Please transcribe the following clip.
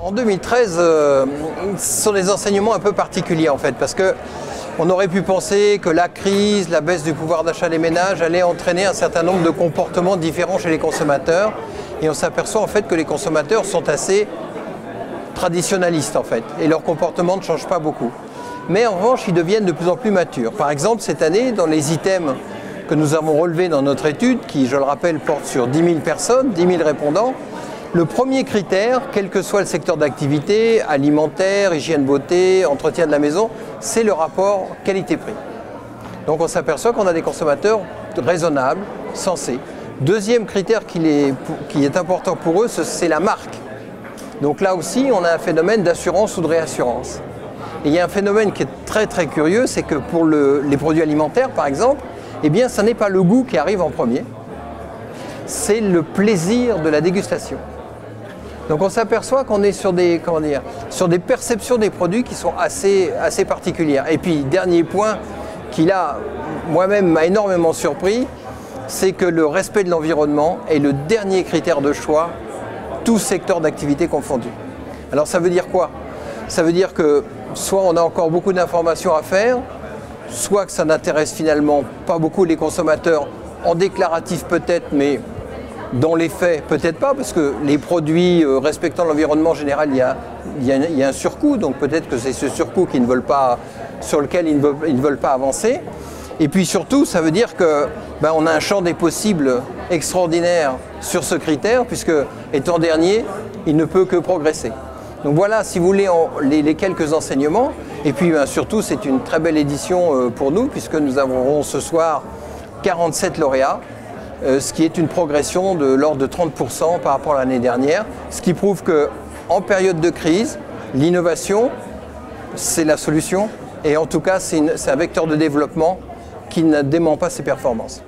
En 2013, ce sont des enseignements un peu particuliers en fait, parce que on aurait pu penser que la crise, la baisse du pouvoir d'achat des ménages allait entraîner un certain nombre de comportements différents chez les consommateurs, et on s'aperçoit en fait que les consommateurs sont assez traditionnalistes en fait, et leur comportement ne change pas beaucoup. Mais en revanche, ils deviennent de plus en plus matures. Par exemple, cette année, dans les items que nous avons relevés dans notre étude, qui, je le rappelle, porte sur 10 000 personnes, 10 000 répondants, le premier critère, quel que soit le secteur d'activité, alimentaire, hygiène beauté, entretien de la maison, c'est le rapport qualité-prix. Donc on s'aperçoit qu'on a des consommateurs raisonnables, sensés. Deuxième critère qui est important pour eux, c'est la marque. Donc là aussi, on a un phénomène d'assurance ou de réassurance. Et il y a un phénomène qui est très très curieux, c'est que pour les produits alimentaires par exemple, eh bien ce n'est pas le goût qui arrive en premier, c'est le plaisir de la dégustation. Donc on s'aperçoit qu'on est sur des perceptions des produits qui sont assez particulières. Et puis dernier point qui là, moi-même m'a énormément surpris, c'est que le respect de l'environnement est le dernier critère de choix, tout secteur d'activité confondu. Alors ça veut dire quoi? Ça veut dire que soit on a encore beaucoup d'informations à faire, soit que ça n'intéresse finalement pas beaucoup les consommateurs, en déclaratif peut-être, mais dans les faits peut-être pas, parce que les produits respectant l'environnement en général, il y a un surcoût, donc peut-être que c'est ce surcoût sur lequel ils ne veulent pas avancer. Et puis surtout, ça veut dire que on a un champ des possibles extraordinaire sur ce critère, puisque étant dernier, il ne peut que progresser. Donc voilà, si vous voulez, les quelques enseignements. Et puis surtout, c'est une très belle édition pour nous, puisque nous aurons ce soir 47 lauréats, ce qui est une progression de l'ordre de 30% par rapport à l'année dernière, ce qui prouve qu'en période de crise, l'innovation, c'est la solution, et en tout cas, c'est un vecteur de développement qui ne dément pas ses performances.